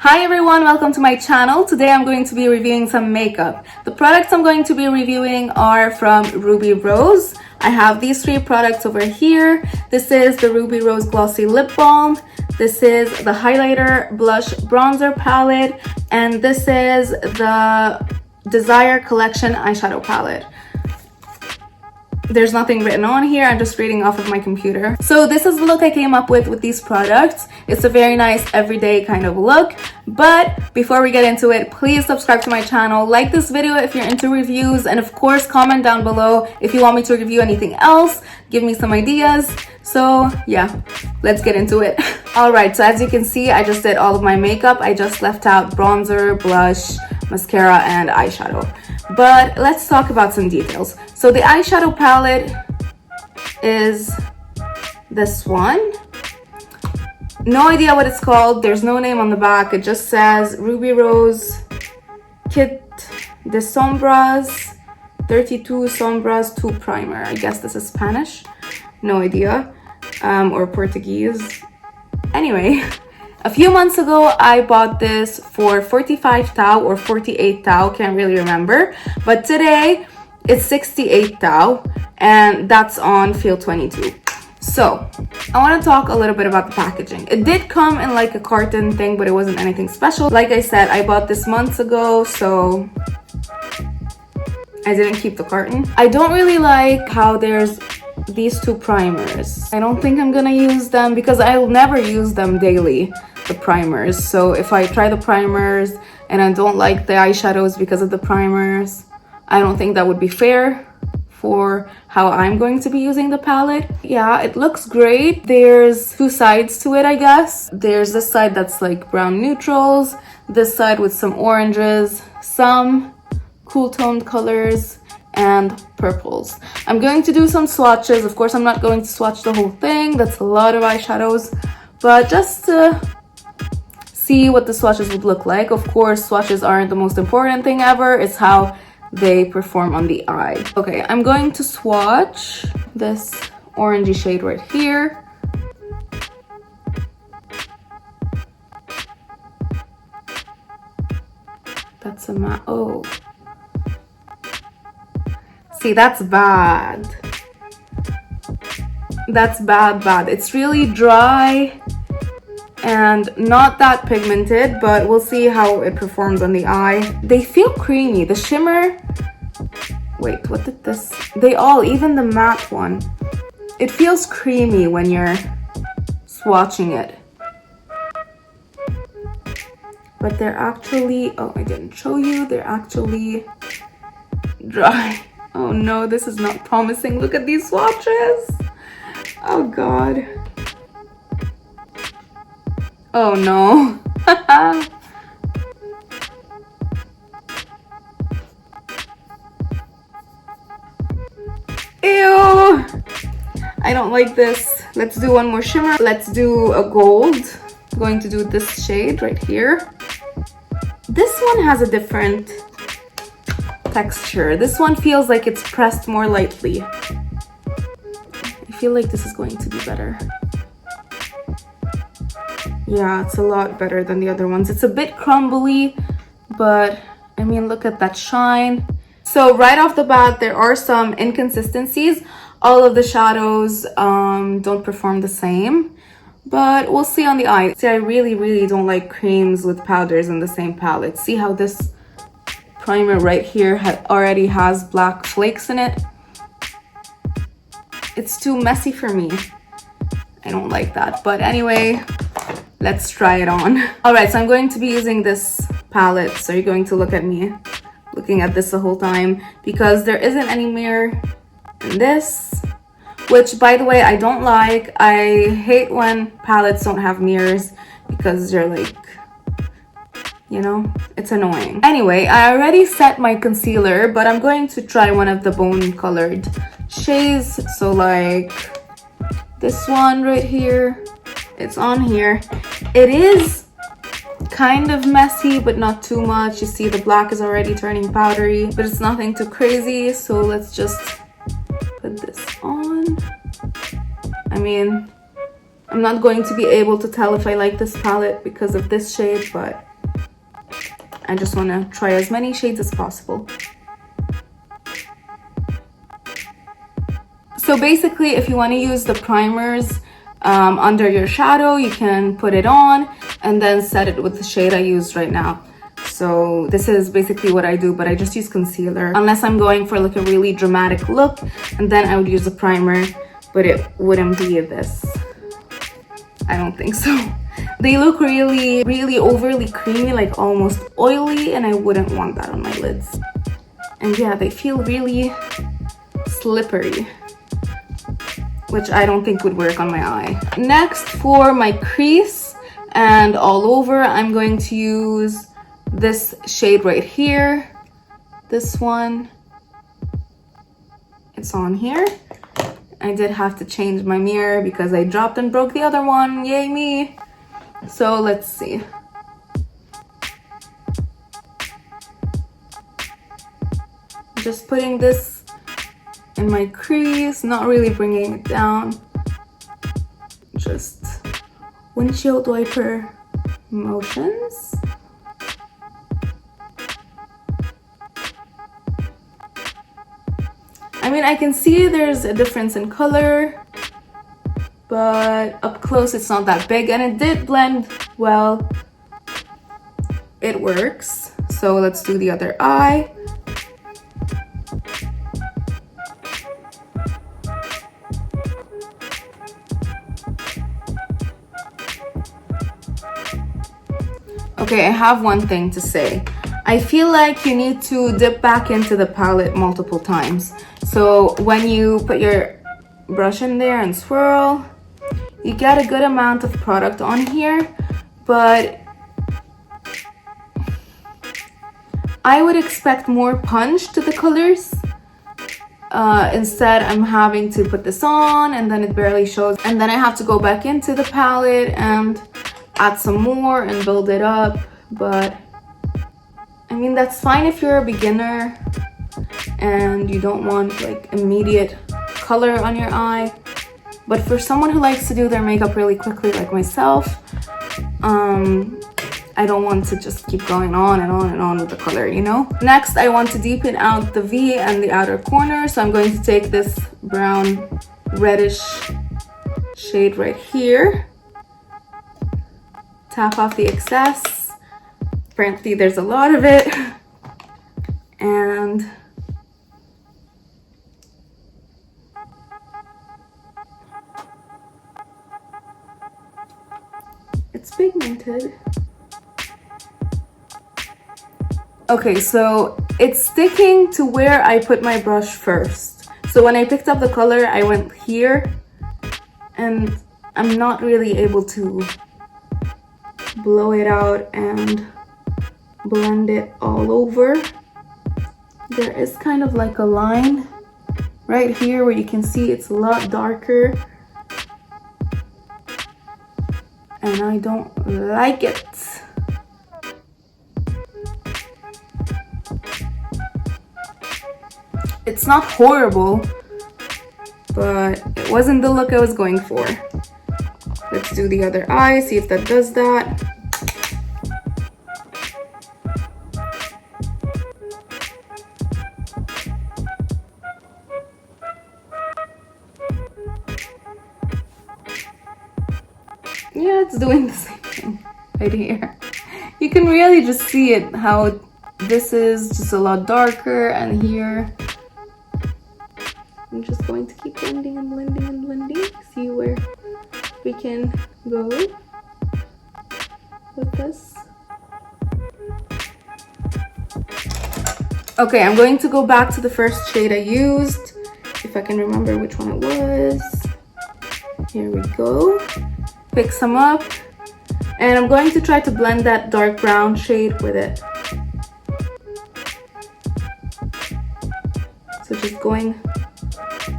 Hi everyone, welcome to my channel. Today I'm going to be reviewing some makeup. The products I'm going to be reviewing are from Ruby Rose. I have these three products over here. This is the Ruby Rose Glossy Lip Balm. This is the highlighter, blush, bronzer palette. And this is the Desire Collection eyeshadow palette. There's nothing written on here, I'm just reading off of my computer. So this is the look I came up with these products. It's a very nice everyday kind of look. But before we get into it, please subscribe to my channel, like this video if you're into reviews, and of course comment down below if you want me to review anything else. Give me some ideas. So yeah, let's get into it. Alright, so as you can see, I just did all of my makeup. I just left out bronzer, blush, mascara, and eyeshadow. But let's talk about some details. So the eyeshadow palette is this one. No idea what it's called. There's no name on the back. It just says Ruby Rose Kit de Sombras 32 Sombras 2 Primer. I guess this is Spanish. No idea. Or Portuguese. Anyway. A few months ago, I bought this for 45 tau or 48 tau, can't really remember. But today, it's 68 tau, and that's on Feel 22. So, I want to talk a little bit about the packaging. It did come in like a carton thing, but it wasn't anything special. Like I said, I bought this months ago, so I didn't keep the carton. I don't really like how there's these two primers. I don't think I'm gonna use them because I'll never use them daily, the primers. So if I try the primers and I don't like the eyeshadows because of the primers, I don't think that would be fair for how I'm going to be using the palette. Yeah, it looks great. There's two sides to it, I guess. There's this side that's like brown neutrals, this side with some oranges, some cool toned colors, and purples. I'm going to do some swatches. Of course, I'm not going to swatch the whole thing. That's a lot of eyeshadows, but just to see what the swatches would look like. Of course, swatches aren't the most important thing ever. It's how they perform on the eye. Okay, I'm going to swatch this orangey shade right here. That's a matte. Oh. See, that's bad. That's bad. It's really dry and not that pigmented, but we'll see how it performs on the eye. They feel creamy. The shimmer, wait, what did this? They all, even the matte one, it feels creamy when you're swatching it. But they're actually, oh, I didn't show you, they're actually dry. Oh no, this is not promising. Look at these swatches. Oh god. Oh no. Ew. I don't like this. Let's do one more shimmer. Let's do a gold. I'm going to do this shade right here. This one has a different texture. This one feels like it's pressed more lightly. I feel like this is going to be better. Yeah, it's a lot better than the other ones. It's a bit crumbly, but I mean, look at that shine. So right off the bat, there are some inconsistencies. All of the shadows don't perform the same, but we'll see on the eye. See, I really don't like creams with powders in the same palette. See how this primer right here already has black flakes in it. It's too messy for me. I don't like that. But anyway, let's try it on. Alright, so I'm going to be using this palette. So you're going to look at me looking at this the whole time because there isn't any mirror in this, which by the way, I don't like. I hate when palettes don't have mirrors because they're like, you know, it's annoying. Anyway, I already set my concealer, but I'm going to try one of the bone colored shades. So like this one right here, it's on here. It is kind of messy, but not too much. You see the black is already turning powdery, but it's nothing too crazy. So let's just put this on. I mean, I'm not going to be able to tell if I like this palette because of this shade, but I just want to try as many shades as possible. So basically, if you want to use the primers under your shadow, you can put it on and then set it with the shade I used right now. So this is basically what I do, but I just use concealer unless I'm going for like a really dramatic look, and then I would use a primer, but it wouldn't be this. I don't think so. They look really overly creamy, like almost oily, and I wouldn't want that on my lids. And yeah, they feel really slippery, which I don't think would work on my eye. Next, for my crease and all over, I'm going to use this shade right here. This one, it's on here. I did have to change my mirror because I dropped and broke the other one. Yay me. So let's see. Just putting this in my crease, not really bringing it down. Just windshield wiper motions. I mean, I can see there's a difference in color, but up close it's not that big, and it did blend well. It works. So let's do the other eye. Okay, I have one thing to say. I feel like you need to dip back into the palette multiple times. So when you put your brush in there and swirl, you get a good amount of product on here, but I would expect more punch to the colors. Instead, I'm having to put this on and then it barely shows. And then I have to go back into the palette and add some more and build it up. But I mean, that's fine if you're a beginner and you don't want like immediate color on your eye. But for someone who likes to do their makeup really quickly like myself, I don't want to just keep going on and on and on with the color, you know? Next, I want to deepen out the V and the outer corner. So I'm going to take this brown reddish shade right here. Tap off the excess. Apparently there's a lot of it. And it's pigmented. Okay, so it's sticking to where I put my brush first. So when I picked up the color, I went here, and I'm not really able to blow it out and blend it all over. There is kind of like a line right here where you can see it's a lot darker, and I don't like it. It's not horrible, but it wasn't the look I was going for. Let's do the other eye, see if that does that. Yeah, it's doing the same thing right here. You can really just see it, how this is just a lot darker, and here I'm just going to keep blending and blending and blending. See where we can go with this. Okay, I'm going to go back to the first shade I used, if I can remember which one it was. Here we go. Pick some up, and I'm going to try to blend that dark brown shade with it. So just going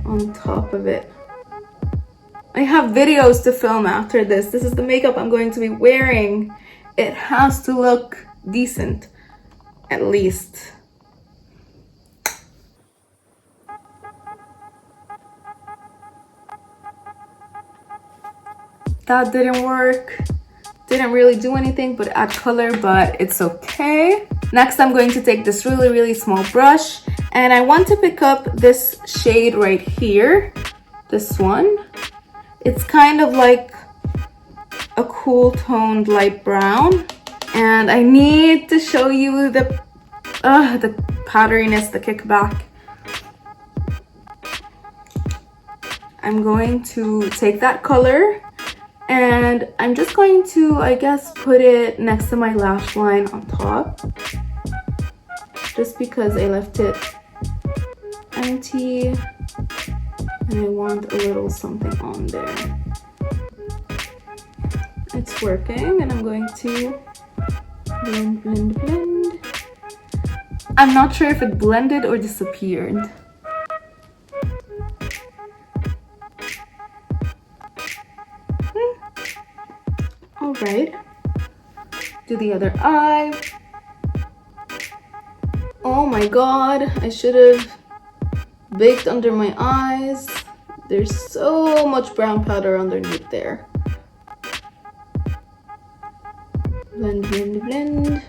on top of it. I have videos to film after this. This is the makeup I'm going to be wearing. It has to look decent, at least. That didn't work. Didn't really do anything but add color, but it's okay. Next, I'm going to take this really small brush, and I want to pick up this shade right here, this one. It's kind of like a cool toned light brown, and I need to show you the powderiness, the kickback. I'm going to take that color and I'm just going to, I guess, put it next to my lash line on top, just because I left it empty and I want a little something on there. It's working, and I'm going to blend. I'm not sure if it blended or disappeared. All right, do the other eye. Oh my god, I should have baked under my eyes. There's so much brown powder underneath there. Blend.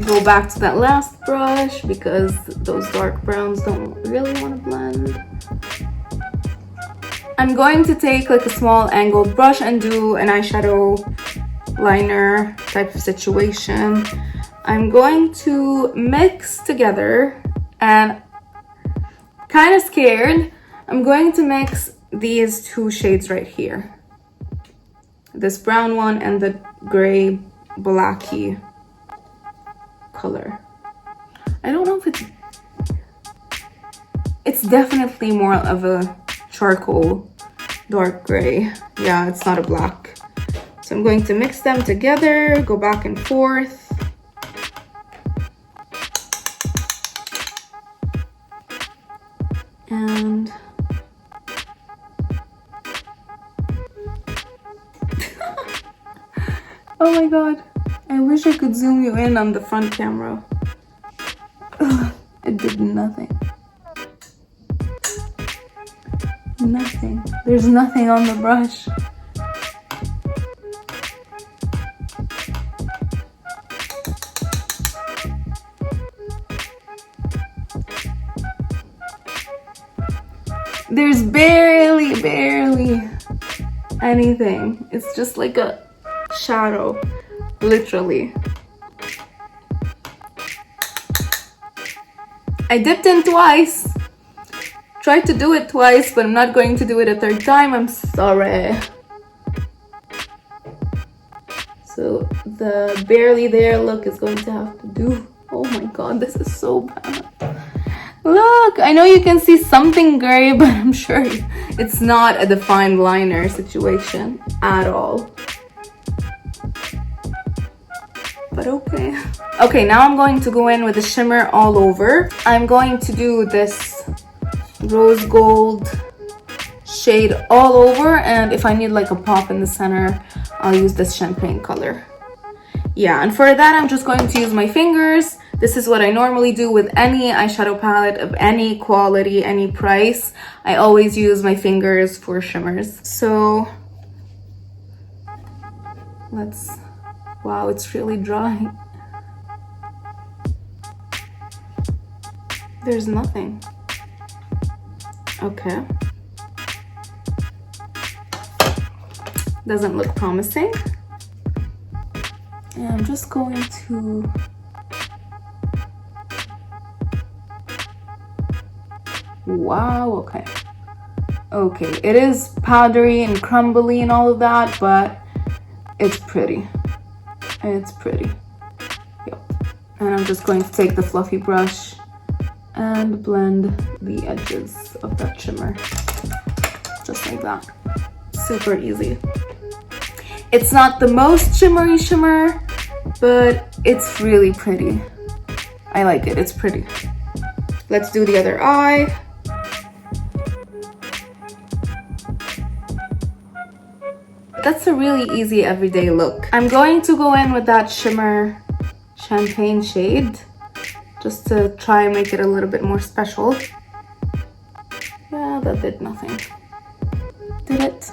Go back to that last brush because those dark browns don't really want to blend. I'm going to take like a small angled brush and do an eyeshadow liner type of situation. I'm going to mix together, and kind of scared, I'm going to mix these two shades right here. This brown one and the gray blacky color. I don't know if it's definitely more of a charcoal dark gray. Yeah, it's not a black. So I'm going to mix them together, go back and forth. And oh my god, I wish I could zoom you in on the front camera. Ugh, it did nothing. Nothing. There's nothing on the brush. There's barely anything. It's just like a shadow, literally. I dipped in twice. Tried to do it twice, but I'm not going to do it a third time. I'm sorry. So the barely there look is going to have to do. Oh my god, this is so bad. Look, I know you can see something gray, but I'm sure it's not a defined liner situation at all. But okay. Okay, now I'm going to go in with the shimmer all over. I'm going to do this rose gold shade all over, and if I need like a pop in the center, I'll use this champagne color. Yeah, and for that, I'm just going to use my fingers. This is what I normally do with any eyeshadow palette of any quality, any price. I always use my fingers for shimmers. So let's, wow, it's really dry. There's nothing. Okay. Doesn't look promising. And I'm just going to wow, okay. Okay, it is powdery and crumbly and all of that, but it's pretty. It's pretty. Yep. And I'm just going to take the fluffy brush and blend the edges of that shimmer. Just like that. Super easy. It's not the most shimmery shimmer, but it's really pretty. I like it, it's pretty. Let's do the other eye. That's a really easy everyday look. I'm going to go in with that shimmer champagne shade just to try and make it a little bit more special. Yeah, that did nothing. Did it?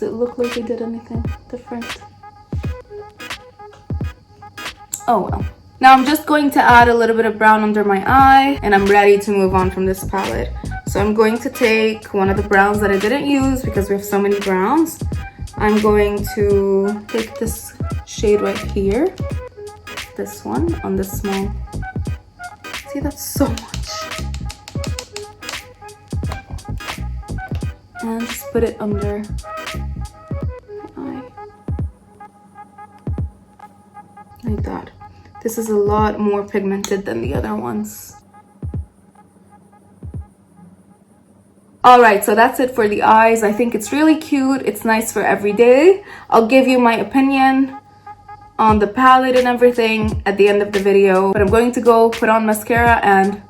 Does it look like I did anything different? Oh well. Now I'm just going to add a little bit of brown under my eye, and I'm ready to move on from this palette. So I'm going to take one of the browns that I didn't use because we have so many browns. I'm going to take this shade right here. This one on the small. See, that's so much. And just put it under my eye. Like that. This is a lot more pigmented than the other ones. Alright, so that's it for the eyes. I think it's really cute. It's nice for every day. I'll give you my opinion on the palette and everything at the end of the video. But I'm going to go put on mascara and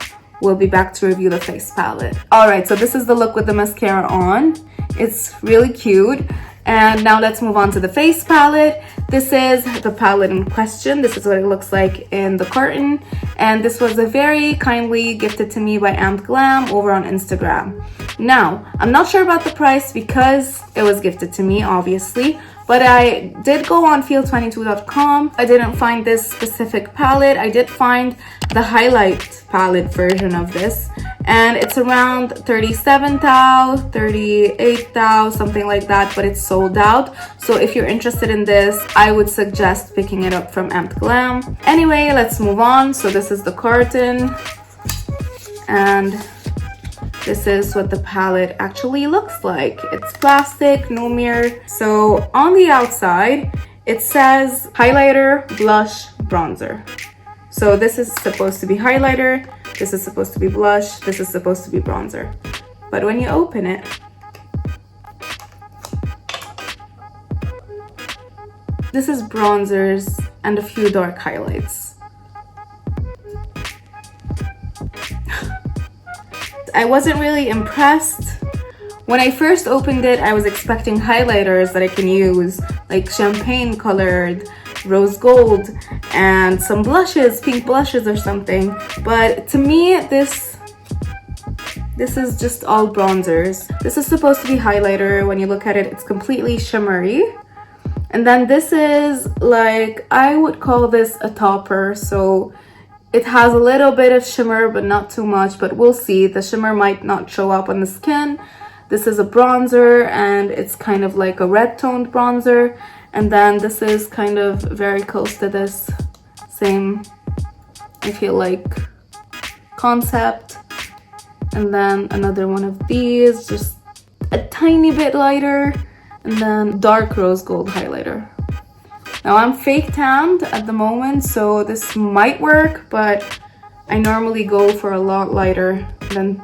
we'll be back to review the face palette. Alright, so this is the look with the mascara on. It's really cute. And now let's move on to the face palette. This is the palette in question. This is what it looks like in the carton. And this was a very kindly gifted to me by Amped Glam over on Instagram. Now, I'm not sure about the price because it was gifted to me, obviously. But I did go on feel22.com. I didn't find this specific palette. I did find the highlight palette version of this. And it's around 37 thou, 38 thou, something like that, but it's sold out. So if you're interested in this, I would suggest picking it up from Amped Glam. Anyway, let's move on. So this is the carton. And this is what the palette actually looks like. It's plastic, no mirror. So on the outside, it says highlighter, blush, bronzer. So this is supposed to be highlighter, this is supposed to be blush, this is supposed to be bronzer. But when you open it, this is bronzers and a few dark highlights. I wasn't really impressed. When I first opened it, I was expecting highlighters that I can use, like champagne colored, rose gold, and some blushes, pink blushes or something. But to me, this is just all bronzers. This is supposed to be highlighter. When you look at it, it's completely shimmery. And then this is like, I would call this a topper. So it has a little bit of shimmer, but not too much, but we'll see. The shimmer might not show up on the skin. This is a bronzer, and it's kind of like a red toned bronzer. And then this is kind of very close to this same, I feel like, concept. And then another one of these, just a tiny bit lighter. And then dark rose gold highlighter. Now I'm fake tanned at the moment, so this might work, but I normally go for a lot lighter than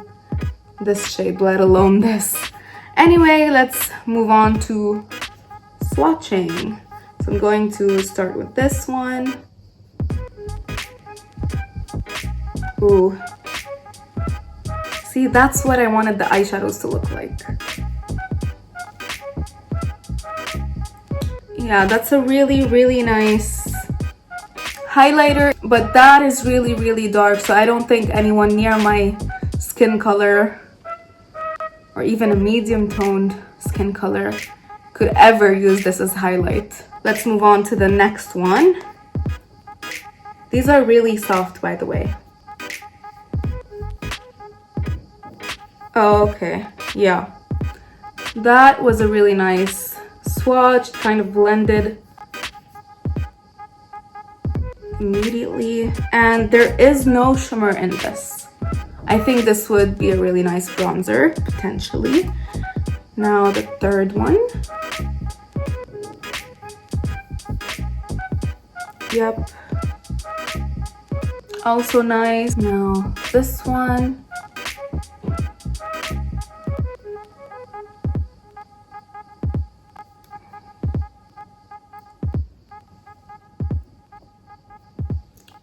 this shade, let alone this. Anyway, let's move on to swatching. So I'm going to start with this one. Ooh. See, that's what I wanted the eyeshadows to look like. Yeah, that's a really, really nice highlighter, but that is really, really dark. So I don't think anyone near my skin color or even a medium toned skin color could ever use this as highlight. Let's move on to the next one. These are really soft, by the way. Oh, okay, yeah. That was a really nice swatch, kind of blended immediately. And there is no shimmer in this. I think this would be a really nice bronzer, potentially. Now the third one. Yep. Also nice. Now this one.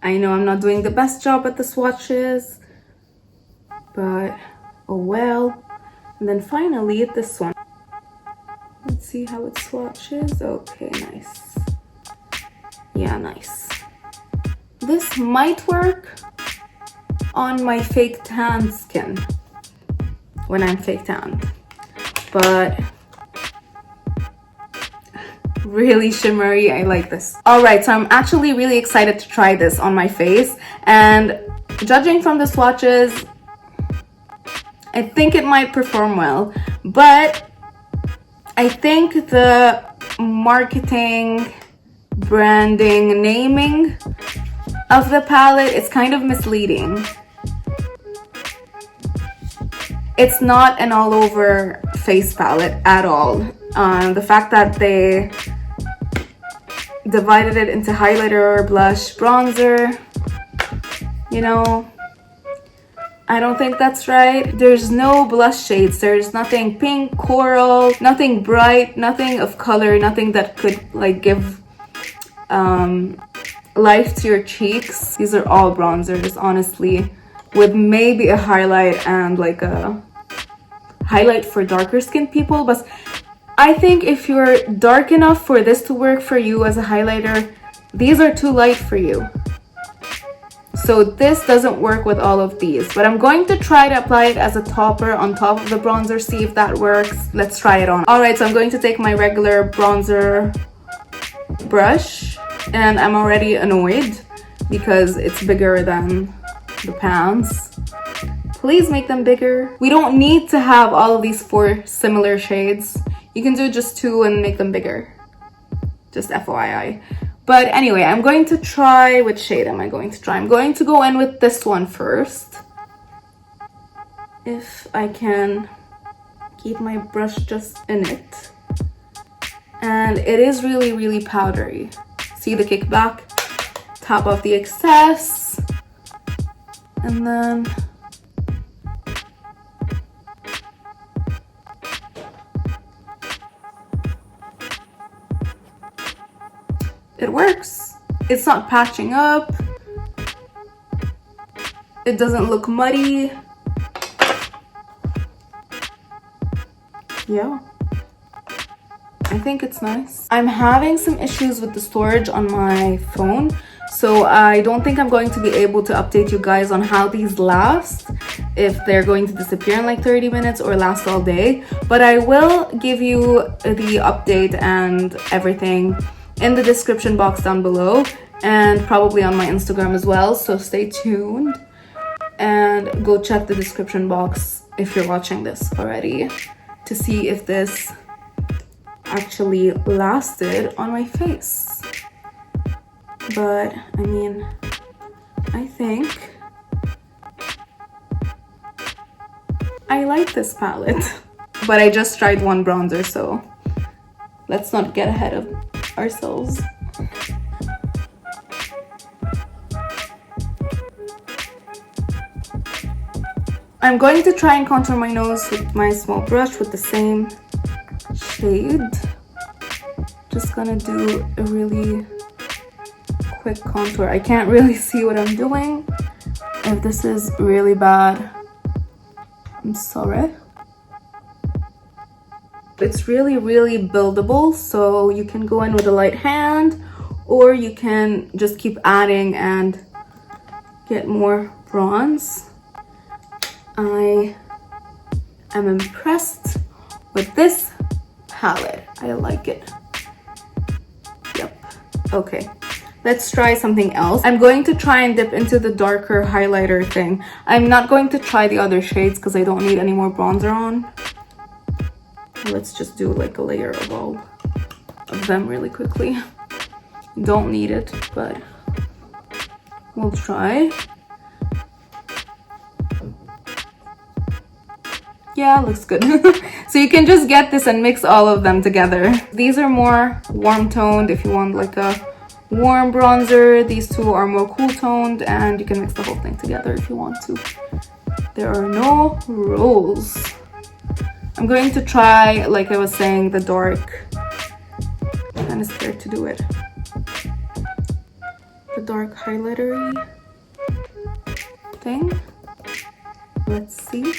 I know I'm not doing the best job at the swatches, but oh well. And then finally this one. Let's see how it swatches. Okay, nice. Yeah, nice. This might work on my fake tan skin when I'm fake tanned, but really shimmery. I like this. All right, so I'm actually really excited to try this on my face, and judging from the swatches, I think it might perform well, but I think the marketing, branding, naming of the palette is kind of misleading. It's not an all over face palette at all. The fact that they divided it into highlighter, blush, bronzer, you know, I don't think that's right. There's no blush shades. There's nothing pink, coral, nothing bright, nothing of color, nothing that could like give life to your cheeks. These are all bronzers, honestly, with maybe a highlight and like a highlight for darker skinned people. But I think if you're dark enough for this to work for you as a highlighter, these are too light for you. So this doesn't work with all of these, but I'm going to try to apply it as a topper on top of the bronzer, see if that works. Let's try it on. All right, so I'm going to take my regular bronzer brush, and I'm already annoyed because it's bigger than the pans. Please make them bigger. We don't need to have all of these 4 similar shades. You can do just 2 and make them bigger. Just FYI. But anyway, I'm going to try, which shade am I going to try? I'm going to go in with this one first. If I can keep my brush just in it. And it is really, really powdery. See the kickback? Tap off the excess. And then it works. It's not patching up. It doesn't look muddy. Yeah, I think it's nice. I'm having some issues with the storage on my phone, so I don't think I'm going to be able to update you guys on how these last, if they're going to disappear in like 30 minutes or last all day. But I will give you the update and everything in the description box down below, and probably on my Instagram as well, so stay tuned and go check the description box if you're watching this already to see if this actually lasted on my face. But I mean, I think I like this palette. But I just tried one bronzer, so let's not get ahead of ourselves. I'm going to try and contour my nose with my small brush with the same shade. Just gonna do a really quick contour. I can't really see what I'm doing. If this is really bad, I'm sorry. It's really, really buildable, so you can go in with a light hand, or you can just keep adding and get more bronze. I am impressed with this palette. I like it. Yep. Okay, let's try something else. I'm going to try and dip into the darker highlighter thing. I'm not going to try the other shades because I don't need any more bronzer on. Let's just do like a layer of all of them really quickly. Don't need it, but we'll try. Yeah, looks good. So you can just get this and mix all of them together. These are more warm toned if you want like a warm bronzer. These two are more cool toned, and you can mix the whole thing together if you want to. There are no rules. I'm going to try, like I was saying, the dark. I'm kind of scared to do it. The dark highlightery thing. Let's see.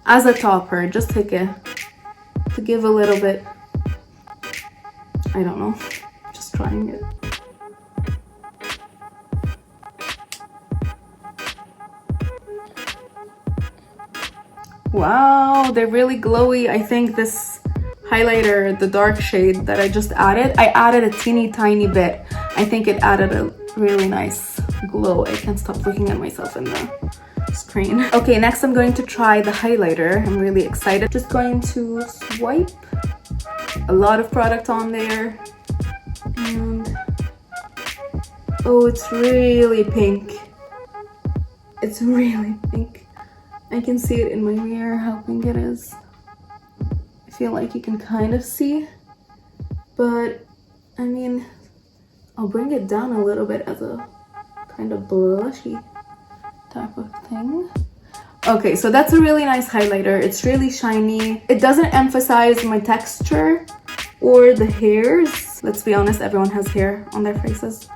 As a topper, just to give a little bit, I don't know, just trying it. Wow, they're really glowy. I think this highlighter, the dark shade that I just added, I added a teeny tiny bit. I think it added a really nice glow. I can't stop looking at myself in the screen. Okay, next I'm going to try the highlighter. I'm really excited. Just going to swipe a lot of product on there. And oh, it's really pink. It's really pink. I can see it in my mirror how pink it is. I feel like you can kind of see, but I mean, I'll bring it down a little bit as a kind of blushy type of thing. Okay, so that's a really nice highlighter. It's really shiny. It doesn't emphasize my texture or the hairs. Let's be honest, everyone has hair on their faces.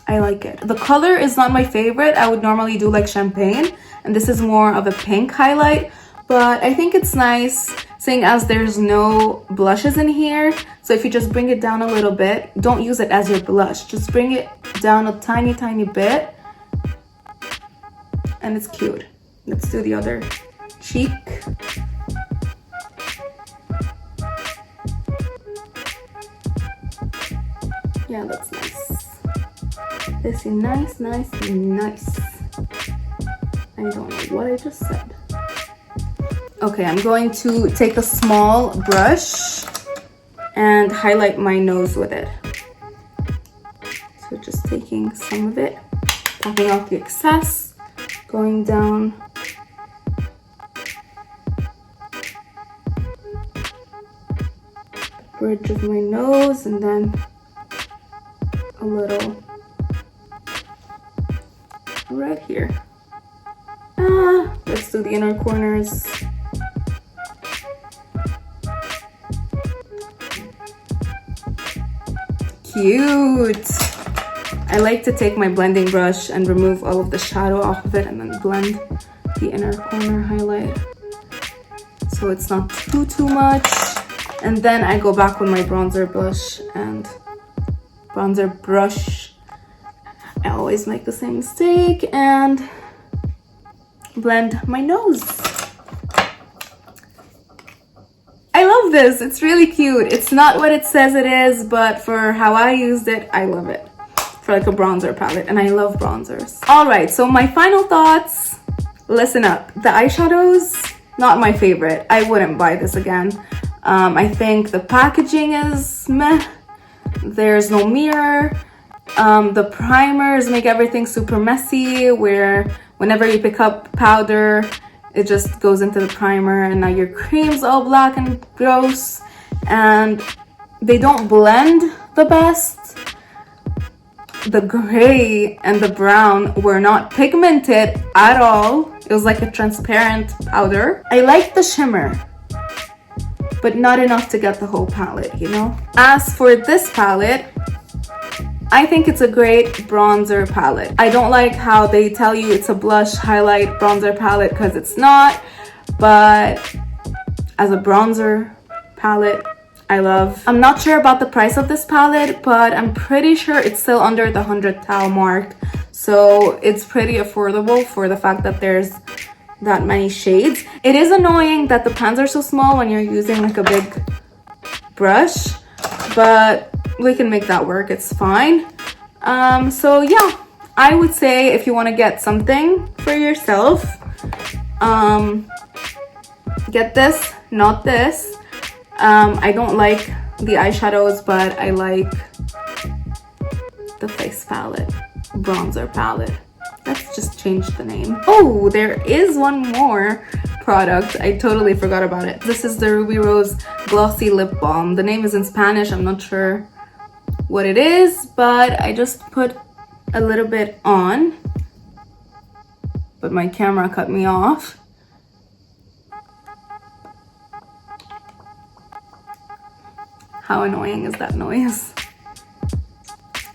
I like it. The color is not my favorite. I would normally do like champagne, and this is more of a pink highlight, but I think it's nice seeing as there's no blushes in here. So if you just bring it down a little bit, don't use it as your blush, just bring it down a tiny bit, and it's cute. Let's do the other cheek. Yeah, that's nice. This is nice. I don't know what I just said. Okay, I'm going to take a small brush and highlight my nose with it. So just taking some of it, tapping off the excess, going down the bridge of my nose, and then a little right here. Let's do the inner corners. Cute. I like to take my blending brush and remove all of the shadow off of it and then blend the inner corner highlight so it's not too much. And then I go back with my bronzer brush. I always make the same mistake, and blend my nose. I love this. It's really cute. It's not what it says it is, but for how I used it, I love it. For like a bronzer palette, and I love bronzers. All right, so my final thoughts. Listen up. The eyeshadows, not my favorite. I wouldn't buy this again. I think the packaging is meh. There's no mirror. The primers make everything super messy, where whenever you pick up powder, it just goes into the primer, and now your cream's all black and gross, and they don't blend the best. The gray and the brown were not pigmented at all. It was like a transparent powder. I like the shimmer, but not enough to get the whole palette, you know? As for this palette, I think it's a great bronzer palette. I don't like how they tell you it's a blush, highlight, bronzer palette, because it's not. But as a bronzer palette, I love. I'm not sure about the price of this palette, but I'm pretty sure it's still under the 100 TAL mark. So it's pretty affordable for the fact that there's that many shades. It is annoying that the pans are so small when you're using like a big brush, but we can make that work. It's fine. So yeah, I would say if you want to get something for yourself, get this, not this. I don't like the eyeshadows, but I like the face palette, bronzer palette. Let's just change the name. Oh, there is one more product. I totally forgot about it. This is the Ruby Rose Glossy Lip Balm. The name is in Spanish. I'm not sure what it is, but I just put a little bit on, but my camera cut me off. How annoying is that noise?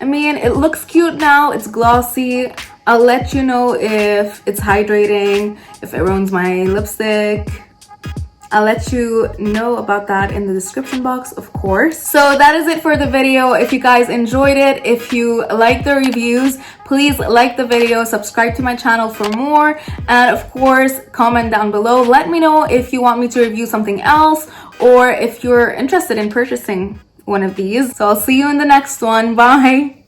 I mean, it looks cute now. It's glossy. I'll let you know if it's hydrating, if it ruins my lipstick. I'll let you know about that in the description box, of course. So that is it for the video. If you guys enjoyed it, if you like the reviews, please like the video, subscribe to my channel for more, and of course comment down below. Let me know if you want me to review something else or if you're interested in purchasing one of these. So I'll see you in the next one. Bye.